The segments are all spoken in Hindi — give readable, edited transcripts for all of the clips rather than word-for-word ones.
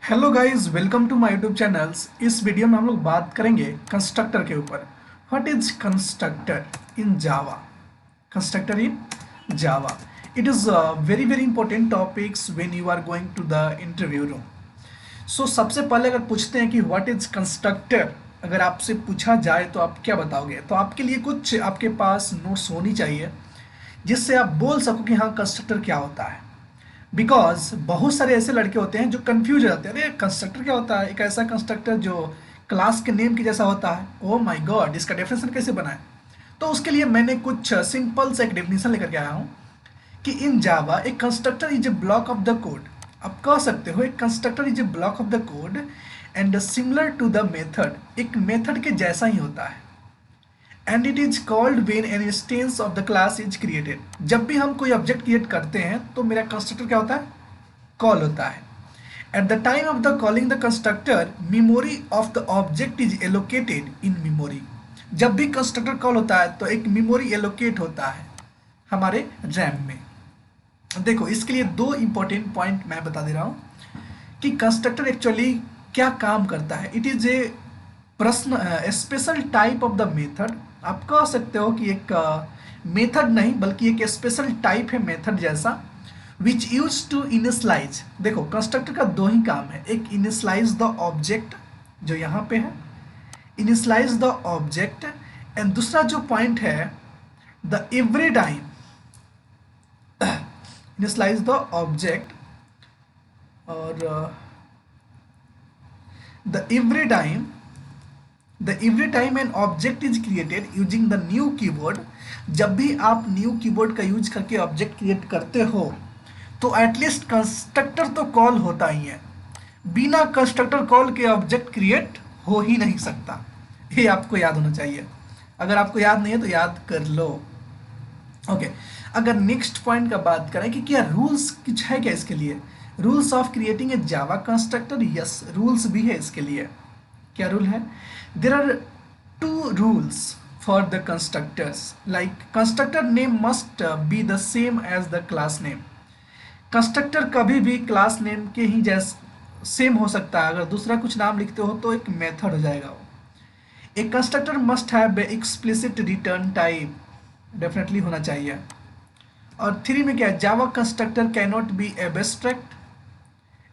Hello guys, welcome to my YouTube channels. इस वीडियो में हम लोग बात करेंगे कंस्ट्रक्टर के ऊपर। What is constructor in Java? Constructor in Java, it is very very important topics when you are going to the interview room. So सबसे पहले अगर पूछते हैं कि व्हाट इज कंस्ट्रक्टर, अगर आपसे पूछा जाए तो आप क्या बताओगे? तो आपके लिए कुछ आपके पास नोट्स होनी चाहिए जिससे आप बोल सको कि हाँ, कंस्ट्रक्टर क्या होता है। बिकॉज बहुत सारे ऐसे लड़के होते हैं जो कंफ्यूज हो जाते हैं, अरे कंस्ट्रक्टर क्या होता है? एक ऐसा कंस्ट्रक्टर जो क्लास के नेम के जैसा होता है, ओ माय गॉड, इसका डेफिनेशन कैसे बनाए? तो उसके लिए मैंने कुछ सिंपल से एक डेफिनेशन लेकर के आया हूँ कि in Java a constructor is a block of the code. आप कह सकते हो एक constructor is a block of the code and similar to the method, एक मेथड के जैसा ही होता है। And it is called when an instance of the class is created. जब भी हम कोई ऑब्जेक्ट क्रिएट करते हैं तो मेरा कंस्ट्रक्टर क्या होता है? कॉल होता है। At the time of the calling the constructor, memory of the object is allocated in memory. जब भी कंस्ट्रक्टर कॉल होता है तो एक मेमोरी एलोकेट होता है हमारे रैम में। देखो, इसके लिए दो इंपॉर्टेंट पॉइंट मैं बता दे रहा हूँ कि कंस्ट्रक्टर एक्चुअली क्या काम करता है। इट इज ए प्रश्न special type of the method. आप कह सकते हो कि एक मेथड नहीं बल्कि एक स्पेशल टाइप है मेथड जैसा, विच यूज टू इनिशलाइज। देखो, कंस्ट्रक्टर का दो ही काम है, एक इनिशलाइज द ऑब्जेक्ट जो यहाँ पे है, इनिशलाइज द ऑब्जेक्ट, एंड दूसरा जो पॉइंट है the every time initialize the object और the every time an object is created using the new keyword. जब भी आप न्यू कीवर्ड का यूज करके ऑब्जेक्ट क्रिएट करते हो तो एटलीस्ट कंस्ट्रक्टर तो कॉल होता ही है। बिना कंस्ट्रक्टर कॉल के ऑब्जेक्ट क्रिएट हो ही नहीं सकता। ये आपको याद होना चाहिए। अगर आपको याद नहीं है तो याद कर लो। ओके, अगर नेक्स्ट पॉइंट का बात करें कि क्या रूल्स कुछ है क्या इसके लिए? Rules of creating a Java constructor, yes, rules भी है इसके लिए। क्या रूल है? There are two rules for the constructors, like constructor name must be the same as the class name. Constructor कभी भी क्लास नेम के ही जैसे सेम हो सकता है। अगर दूसरा कुछ नाम लिखते हो तो एक मेथड हो जाएगा वो। एक constructor must have explicit return type, definitely होना चाहिए। और थ्री में क्या है? Java constructor cannot be abstract,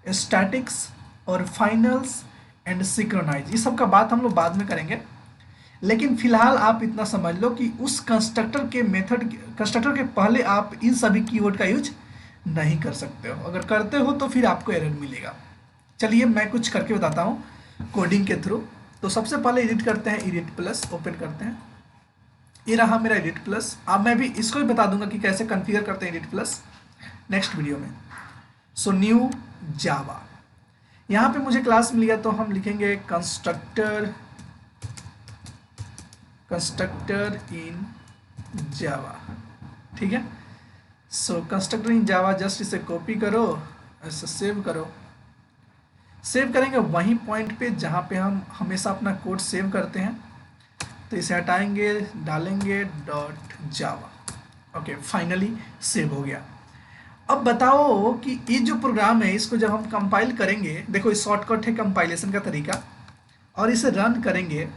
statics और फाइनल्स एंड सिंक्रोनाइज। ये सब का बात हम लोग बाद में करेंगे, लेकिन फिलहाल आप इतना समझ लो कि उस कंस्ट्रक्टर के मेथड, कंस्ट्रक्टर के पहले आप इन सभी कीवर्ड का यूज नहीं कर सकते हो। अगर करते हो तो फिर आपको एरर मिलेगा। चलिए मैं कुछ करके बताता हूँ कोडिंग के थ्रू। तो सबसे पहले एडिट करते हैं, एडिट प्लस ओपन करते हैं। ये रहा मेरा एडिट प्लस। अब मैं भी इसको भी बता दूंगा कि कैसे कॉन्फ़िगर करते हैं एडिट प्लस नेक्स्ट वीडियो में। सो न्यू जावा, यहाँ पे मुझे क्लास मिल गया तो हम लिखेंगे कंस्ट्रक्टर इन जावा। ठीक है, सो कंस्ट्रक्टर इन जावा, जस्ट इसे कॉपी करो, ऐसे सेव करो। सेव करेंगे वहीं पॉइंट पे जहाँ पे हम हमेशा अपना कोड सेव करते हैं। तो इसे हटाएंगे, डालेंगे डॉट जावा। ओके, फाइनली सेव हो गया। अब बताओ कि ये जो प्रोग्राम है इसको जब हम कंपाइल करेंगे, देखो इस शॉर्टकट है कंपाइलेशन का तरीका, और इसे रन करेंगे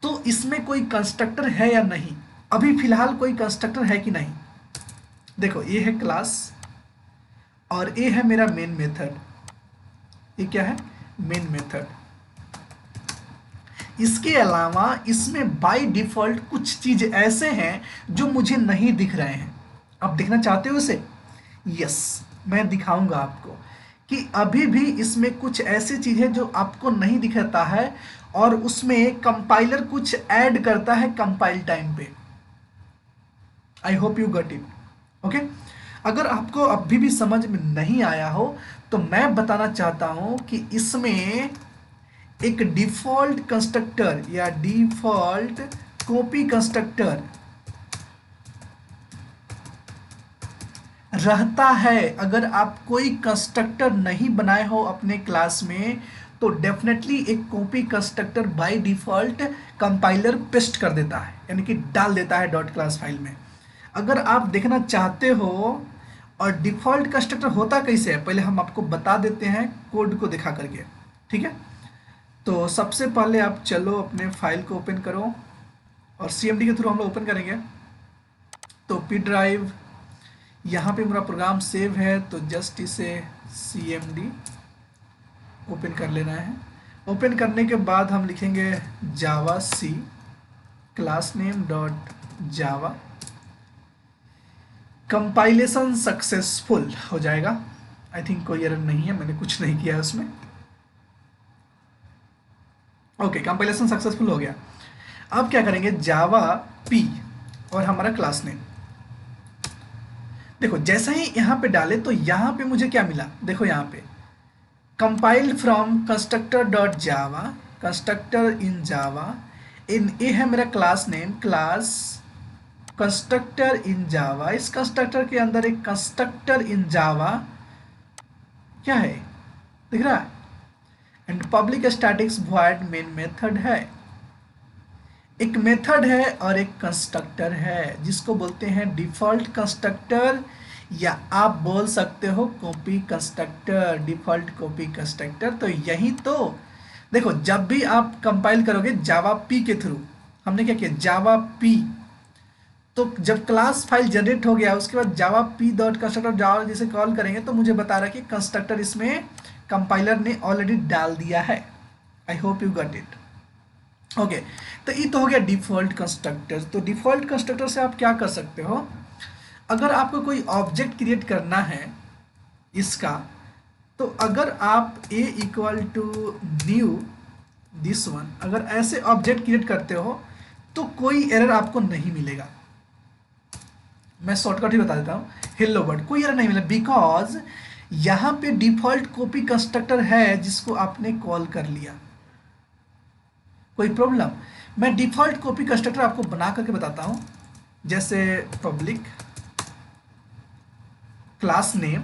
तो इसमें कोई कंस्ट्रक्टर है या नहीं? अभी फिलहाल कोई कंस्ट्रक्टर है कि नहीं? देखो, ये है क्लास और ये है मेरा मेन मेथड। ये क्या है? Main method. इसके अलावा इसमें बाय डिफॉल्ट कुछ चीज ऐसे हैं जो मुझे नहीं दिख रहे हैं। आप देखना चाहते हो इसे? यस, मैं दिखाऊंगा आपको कि अभी भी इसमें कुछ ऐसी चीज है जो आपको नहीं दिखता है, और उसमें कंपाइलर कुछ ऐड करता है कंपाइल टाइम पे। आई hope you got it. Okay, अगर आपको अभी भी समझ में नहीं आया हो तो मैं बताना चाहता हूं कि इसमें एक डिफॉल्ट कंस्ट्रक्टर या डिफॉल्ट कॉपी कंस्ट्रक्टर रहता है। अगर आप कोई कंस्ट्रक्टर नहीं बनाए हो अपने क्लास में तो डेफिनेटली एक copy constructor by default compiler paste कर देता है, यानी कि डाल देता है डॉट क्लास फाइल में। अगर आप देखना चाहते हो और डिफ़ॉल्ट कंस्ट्रक्टर होता कैसे है पहले हम आपको बता देते हैं कोड को दिखा करके, ठीक है। तो सबसे पहले आप चलो अपने फाइल को ओपन करो और CMD के थ्रू हम लोग ओपन करेंगे। तो P ड्राइव, यहाँ पे मेरा प्रोग्राम सेव है तो जस्ट इसे CMD ओपन कर लेना है। ओपन करने के बाद हम लिखेंगे javac class name dot Java, compilation successful हो जाएगा। आई थिंक कोई एरर नहीं है, मैंने कुछ नहीं किया उसमें। ओके, कंपाइलेशन सक्सेसफुल हो गया। अब क्या करेंगे, जावा पी और हमारा क्लास नेम। देखो जैसा ही यहाँ पे डाले तो यहाँ पे मुझे क्या मिला, देखो यहाँ पे compiled from constructor dot Java, constructor in Java, in a है मेरा class name, class constructor in Java. इस कंस्ट्रक्टर के अंदर एक कंस्ट्रक्टर इन जावा क्या है, दिख रहा है, and public statics void main method है। एक मेथड है और एक कंस्ट्रक्टर है जिसको बोलते हैं डिफॉल्ट कंस्ट्रक्टर, या आप बोल सकते हो copy constructor, default copy constructor. तो यही तो देखो, जब भी आप कंपाइल करोगे जावा पी के थ्रू, हमने क्या किया जावा पी, तो जब क्लास फाइल जनरेट हो गया उसके बाद जावा पी डॉट कंस्ट्रक्टर जावा जिसे कॉल करेंगे तो मुझे बता रहा है कि कंस्ट्रक्टर इसमें कंपाइलर ने ऑलरेडी डाल दिया है। I hope you got it. Okay, तो ये तो हो गया डिफ़ॉल्ट कंस्ट्रक्टर। तो डिफ़ॉल्ट कंस्ट्रक्टर से आप क्या कर सकते हो, अगर आपको कोई ऑब्जेक्ट क्रिएट करना है इसका, तो अगर आप a equal to new this one, अगर ऐसे ऑब्जेक्ट क्रिएट करते हो तो कोई एरर आपको नहीं मिलेगा। मैं शॉर्टकट ही बता देता हूँ, हेलो वर्ड, कोई एरर नहीं मिलेगा, बिकॉज यहाँ पे डिफ़ॉल्ट कॉपी कंस्ट्रक्टर है जिसको आपने कॉल कर लिया। कोई प्रॉब्लम, मैं डिफ़ॉल्ट कॉपी कंस्ट्रक्टर आपको बना करके बताता हूँ। जैसे पब्लिक क्लास नेम,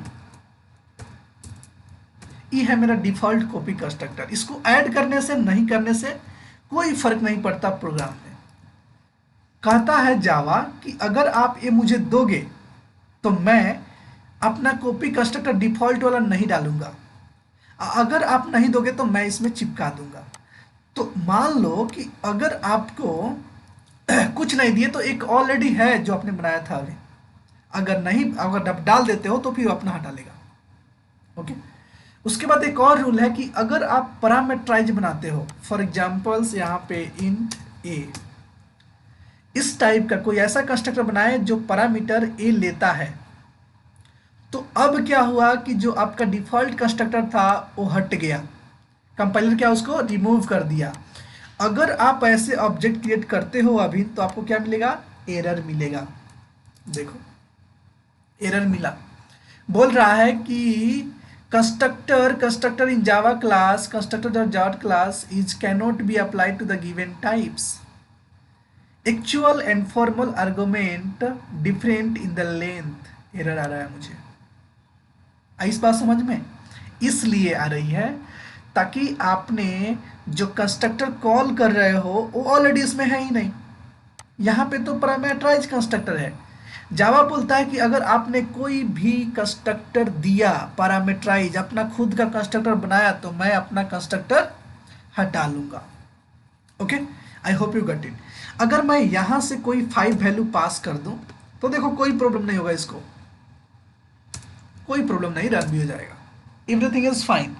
ये है मेरा डिफ़ॉल्ट कॉपी कंस्ट्रक्टर। इसको ऐड करने से नहीं करने से कोई फर्क नहीं पड़ता प्रोग्राम में। कहता है जावा कि अगर आप ये मुझे दोगे तो मैं अपना कॉपी कंस्ट्रक्टर डिफ़ॉल्ट वाला नहीं डालूंगा, अगर आप नहीं दोगे तो मैं इसमें चिपका दूंगा। तो मान लो कि अगर आपको कुछ नहीं दिए तो एक ऑलरेडी है जो आपने बनाया था अभी, अगर आप डाल देते हो तो फिर वो अपना हटा लेगा। ओके, उसके बाद एक और रूल है कि अगर आप पैरामीटराइज बनाते हो, फॉर एग्जांपल्स यहाँ पे इंट ए, इस टाइप का कोई ऐसा कंस्ट्रक्टर बनाए जो पैरामीटर ए लेता है, तो अब क्या हुआ कि जो आपका डिफ़ॉल्ट कंस्ट्रक्टर था वो हट गया, कंपाइलर क्या उसको रिमूव कर दिया। अगर आप ऐसे ऑब्जेक्ट क्रिएट करते हो अभी तो आपको क्या मिलेगा, एरर मिलेगा। देखो एरर मिला, बोल रहा है कि constructor in Java class constructor Java class is cannot be applied to the given types, actual and formal argument different in the length. Error आ रहा है मुझे, इस बात समझ में इसलिए आ रही है ताकि आपने जो कंस्ट्रक्टर कॉल कर रहे हो वो ऑलरेडी इसमें है ही नहीं। यहाँ पे तो पैरामीटराइज कंस्ट्रक्टर है। जावा बोलता है कि अगर आपने कोई भी कंस्ट्रक्टर दिया पैरामीटराइज, अपना खुद का कंस्ट्रक्टर बनाया, तो मैं अपना कंस्ट्रक्टर हटा लूँगा। Okay, I hope you got it. अगर मैं यहाँ से कोई 5 वैल्यू पास कर दूँ तो देखो कोई प्रॉब्लम नहीं होगा, इसको कोई प्रॉब्लम नहीं, रन भी हो जाएगा, everything is fine.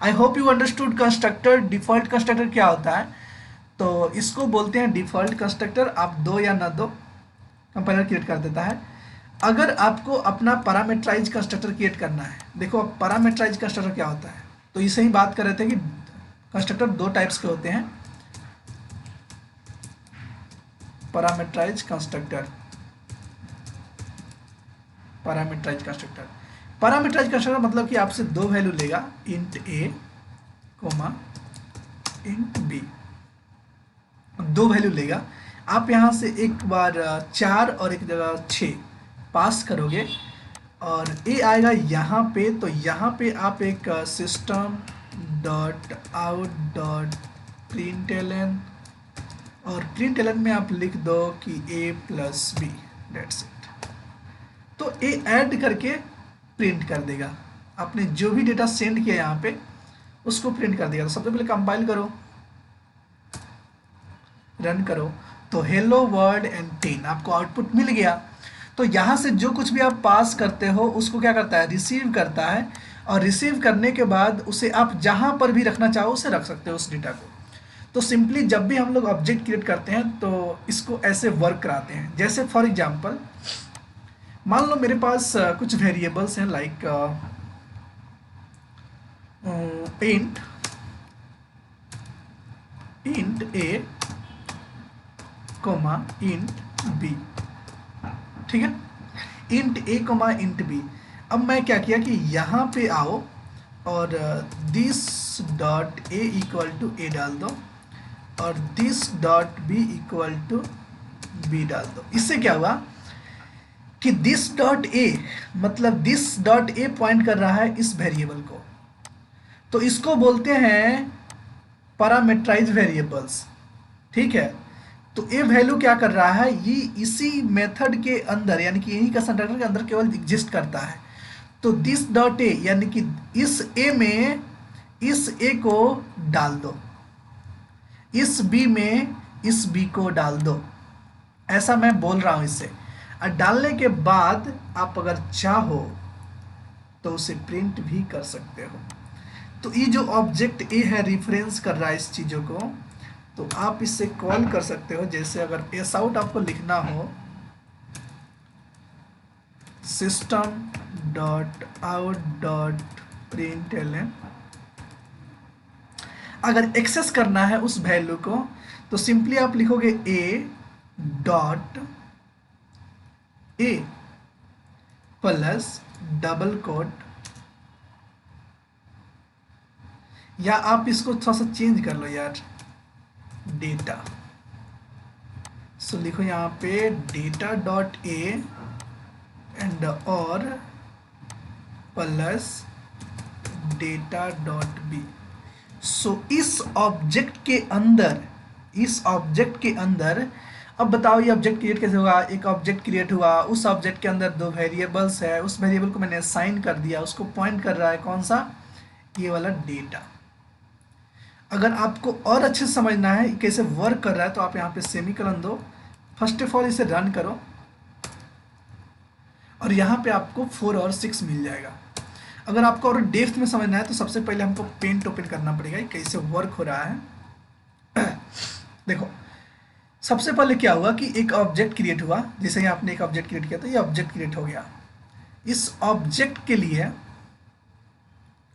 I hope you understood constructor. Default constructor क्या होता है, तो इसको बोलते हैं डिफ़ॉल्ट कंस्ट्रक्टर। आप दो या ना दो, कंपाइलर क्रिएट कर देता है। अगर आपको अपना पैरामीटराइज कंस्ट्रक्टर क्रिएट करना है, देखो अब पैरामीटराइज कंस्ट्रक्टर क्या होता है, तो इसे ही बात कर रहे थे कि कंस्ट्रक्टर 2 टाइप्स के होते हैं। Parameterise constructor, parameterise constructor, parameterise constructor मतलब कि आपसे 2 वैल्यू लेगा, int a comma int b, 2 value लेगा। आप यहाँ से एक बार 4 और एक जगह 6 पास करोगे और ए आएगा यहाँ पे। तो यहाँ पे आप एक system dot out dot println, और प्रिंटलन में आप लिख दो कि a plus b, that's it. तो ए ऐड करके प्रिंट कर देगा, आपने जो भी डेटा सेंड किया यहाँ पे उसको प्रिंट कर देगा। तो सबसे पहले कंपाइल करो, रन करो, तो हेलो वर्ल्ड एंड 10 आपको आउटपुट मिल गया। तो यहाँ से जो कुछ भी आप पास करते हो उसको क्या करता है, रिसीव करता है, और रिसीव करने के बाद उसे आप जहाँ पर भी रखना चाहो उसे रख सकते हो उस डेटा को। तो सिंपली जब भी हम लोग ऑब्जेक्ट क्रिएट करते हैं तो इसको ऐसे वर्क कराते हैं। जैसे फॉर एग्जांपल मान लो मेरे पास कुछ वेरिएबल्स हैं like int a comma int b, ठीक है, int a comma int b. अब मैं क्या किया कि यहाँ पे आओ और this dot a equal to a डाल दो और this dot b equal to b डाल दो। इससे क्या हुआ कि दिस डॉट ए मतलब दिस डॉट ए पॉइंट कर रहा है इस वेरिएबल को, तो इसको बोलते हैं पैरामीटराइज वेरिएबल्स, ठीक है। तो ये वैल्यू क्या कर रहा है, ये इसी मेथड के अंदर यानी कि यही कंस्ट्रक्टर के अंदर केवल एग्जिस्ट करता है। तो दिस डॉट ए यानी कि इस ए में इस ए को डाल दो, इस बी में इस बी को डाल दो, ऐसा मैं बोल रहा हूं इससे। और डालने के बाद आप अगर चाहो तो उसे प्रिंट भी कर सकते हो। तो ये जो ऑब्जेक्ट ए है रिफरेंस कर रहा है इस चीज़ों को, तो आप इससे कॉल कर सकते हो। जैसे अगर एस आउट आपको लिखना हो system dot out dot print L N, अगर एक्सेस करना है उस वैल्यू को तो सिंपली आप लिखोगे a dot a plus double quote, या आप इसको थोड़ा सा चेंज कर लो यार, डेटा। सो लिखो यहाँ पे डेटा डॉट ए एंड और प्लस डेटा डॉट बी। सो इस ऑब्जेक्ट के अंदर अब बताओ ये ऑब्जेक्ट क्रिएट कैसे होगा। एक ऑब्जेक्ट क्रिएट हुआ, उस ऑब्जेक्ट के अंदर दो वेरिएबल्स है, उस वेरिएबल को मैंने असाइन कर दिया, उसको पॉइंट कर रहा है कौन सा, ये वाला डेटा। अगर आपको और अच्छे से समझना है कैसे वर्क कर रहा है तो आप यहाँ पे सेमीकोलन दो, फर्स्ट ऑफ ऑल इसे रन करो और यहाँ पे आपको 4 और 6 मिल जाएगा। अगर आपको और डेप्थ में समझना है तो सबसे पहले हमको पेंट ओपन करना पड़ेगा कैसे वर्क हो रहा है। देखो सबसे पहले क्या हुआ कि एक ऑब्जेक्ट क्रिएट हुआ, जैसे ही आपने एक ऑब्जेक्ट क्रिएट किया तो ये ऑब्जेक्ट क्रिएट हो गया। इस ऑब्जेक्ट के लिए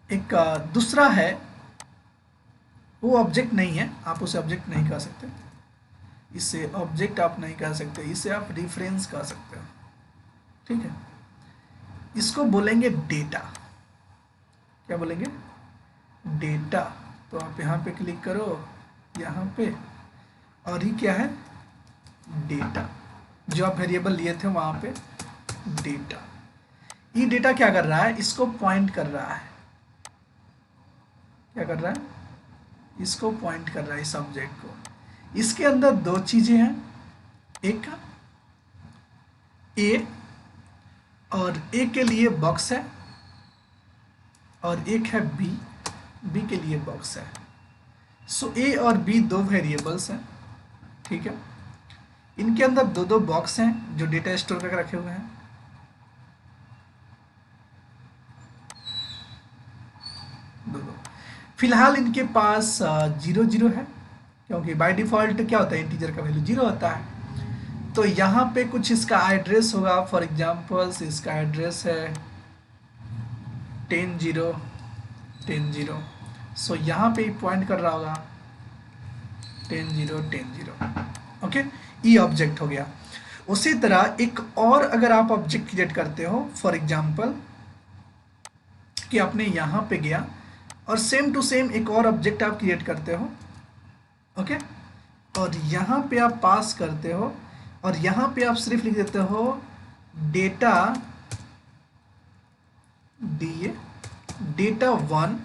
एक दूसरा है, वो ऑब्जेक्ट नहीं है, आप उसे ऑब्जेक्ट नहीं कह सकते, इसे ऑब्जेक्ट आप नहीं कह सकते, इसे आप रिफरेंस कह सकते हो, ठीक है। इसको बोलेंगे डेटा, क्या बोलेंगे, डेटा। तो आप यहाँ पे क्लिक करो, यहाँ पे, और ये क्या है, डेटा। जो आप वेरिएबल लिए थे वहाँ पे डेटा। ये डेटा क्या कर रहा है, इसको पॉइंट कर रहा है, क्या कर रहा है, इसको पॉइंट कर रहा है इस ऑब्जेक्ट को। इसके अंदर दो चीजें हैं, एक ए और ए के लिए बॉक्स है और एक है बी, बी के लिए बॉक्स है। सो ए और बी दो वेरिएबल्स हैं, ठीक है। इनके अंदर दो दो बॉक्स हैं जो डेटा स्टोर करके रखे हुए हैं। दो फिलहाल इनके पास 0 0 है, क्योंकि बाय डिफॉल्ट क्या होता है, इंटीजर का वैल्यू 0 होता है। तो यहाँ पे कुछ इसका एड्रेस होगा, फॉर एग्जांपल इसका एड्रेस है 10 0 10 0। सो यहाँ पे पॉइंट कर रहा होगा 10 0 10 0, ओके। ये ऑब्जेक्ट हो गया। उसी तरह एक और अगर आप ऑब्जेक्ट क्रिएट करते हो, फॉर एग्जांपल कि आपने यहाँ पे गया और सेम टू सेम एक और ऑब्जेक्ट आप क्रिएट करते हो, ओके, और यहाँ पे आप पास करते हो और यहाँ पे आप सिर्फ लिख देते हो डेटा डी, डेटा 1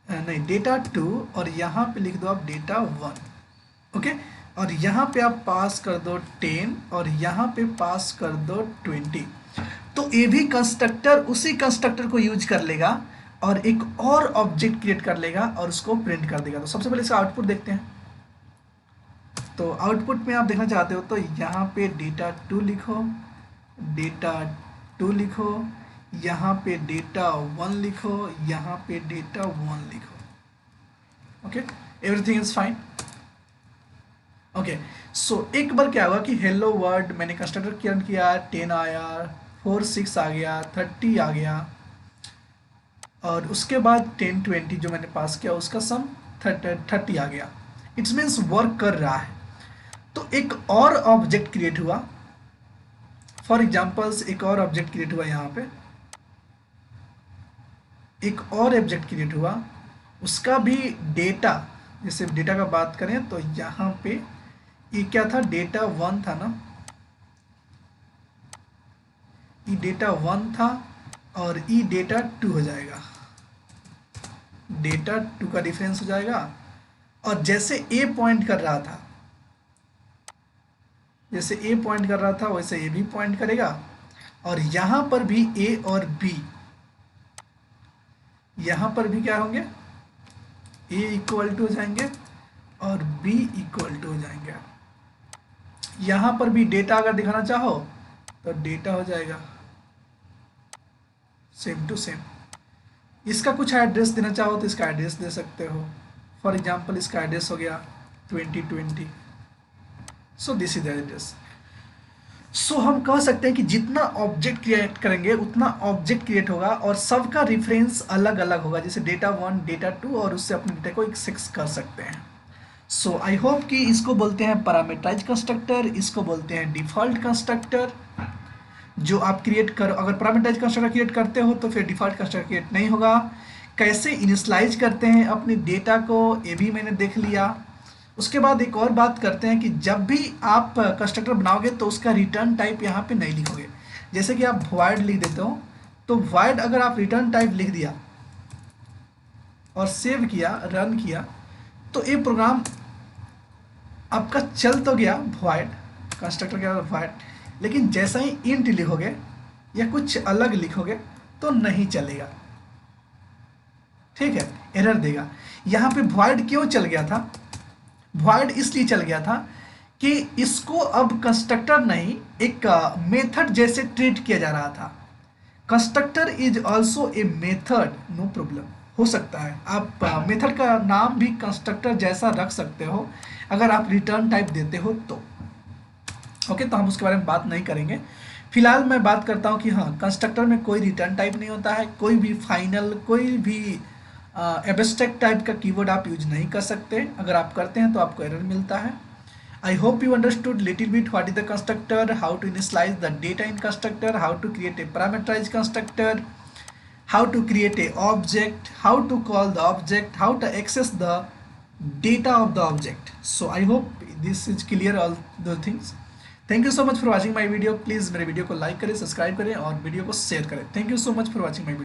नहीं डेटा 2, और यहाँ पे लिख दो आप डेटा 1, ओके। और यहाँ पे आप पास कर दो 10 और यहाँ पे पास कर दो 20। तो ये भी कंस्ट्रक्टर उसी कंस्ट्रक्टर को यूज कर लेगा और एक और ऑब्जेक्ट क्रिएट कर लेगा और उसको प्रिंट कर देगा। तो सबसे पहले इसका आउटपुट देखते हैं। तो आउटपुट में आप देखना चाहते हो तो यहाँ पे data2 लिखो, data2 लिखो, यहाँ पे data1 लिखो, यहाँ पे data1 लिखो। Okay, everything is fine. Okay, so एक बार क्या हुआ कि हेलो वर्ल्ड मैंने कंस्ट्रक्टर क्रिएट किया, 10 आया, 4 6 आ गया, 30 आ गया, और उसके बाद 10 20 जो मैंने पास किया उसका सम 30 आ गया। इट्स मीन्स वर्क कर रहा है। तो एक और ऑब्जेक्ट क्रिएट हुआ, फॉर एग्जाम्पल्स एक और ऑब्जेक्ट क्रिएट हुआ, यहाँ पे एक और ऑब्जेक्ट क्रिएट हुआ, उसका भी डेटा, जैसे डेटा का बात करें तो यहाँ पे ये क्या था, data1 था ना, ये data1 था और ये data2 हो जाएगा, data2 का डिफरेंस हो जाएगा। और जैसे ए पॉइंट कर रहा था, जैसे ए पॉइंट कर रहा था वैसे ए भी पॉइंट करेगा, और यहाँ पर भी ए और बी, यहाँ पर भी क्या होंगे, ए इक्वल टू हो जाएंगे और बी इक्वल टू हो जाएंगे। यहाँ पर भी डेटा अगर दिखाना चाहो तो डेटा हो जाएगा सेम टू सेम। इसका कुछ एड्रेस देना चाहो तो इसका एड्रेस दे सकते हो। फॉर एग्जांपल इसका एड्रेस हो गया 2020, सो दिस इज एड्रेस। सो हम कह सकते हैं कि जितना ऑब्जेक्ट क्रिएट करेंगे उतना ऑब्जेक्ट क्रिएट होगा और सबका रेफरेंस अलग अलग होगा, जैसे data1 data2, और उससे अपने डेटा को एक्सेस कर सकते हैं। सो आई होप कि इसको बोलते हैं पैरामीटराइज कंस्ट्रक्टर, इसको बोलते हैं डिफॉल्ट कंस्ट्रक्टर। जो आप क्रिएट करो, अगर पैरामीटराइज कंस्ट्रक्टर क्रिएट करते हो तो फिर डिफॉल्ट कंस्ट्रक्टर क्रिएट नहीं होगा। कैसे इनिशियलाइज करते हैं अपने डेटा को, ये भी मैंने देख लिया। उसके बाद एक और बात करते हैं कि जब भी आप कंस्ट्रक्टर बनाओगे तो उसका रिटर्न टाइप यहाँ पे नहीं लिखोगे। जैसे कि आप void लिख देते हो, तो void अगर आप रिटर्न टाइप लिख दिया और सेव किया, रन किया, तो ये प्रोग्राम आपका चल तो गया void, कंस्ट्रक्टर के void, लेकिन जैसा ही int लिखोगे या कुछ अलग लिखोगे तो नहीं चलेगा, ठीक है, एरर देगा। यहाँ पे void क्यों चल गया था, void इसलिए चल गया था कि इसको अब कंस्ट्रक्टर नहीं एक मेथड जैसे ट्रीट किया जा रहा था। Constructor is also a method, no problem, हो सकता है आप मेथड का नाम भी कंस्ट्रक्टर जैसा रख सकते हो अगर आप रिटर्न टाइप देते हो तो। ओके, तो हम उसके बारे में बात नहीं करेंगे। फिलहाल मैं बात करता हूँ कि हाँ, कंस्ट्रक्टर में कोई रिटर्न टाइप नहीं होता है, कोई भी फाइनल, कोई भी एब्स्ट्रैक्ट टाइप का कीवर्ड आप यूज नहीं कर सकते। अगर आप करते हैं तो आपको एरर मिलता है। I hope you understood little bit what is the constructor, how to initialise the data in constructor, how to create a parameterise constructor, how to create a object, how to call the object, how to access the data of the object. So I hope this is clear all the things. Thank you so much for watching my video. Please मेरे वीडियो को लाइक करें, सब्सक्राइब करें और वीडियो को शेयर करें। Thank you so much for watching my video.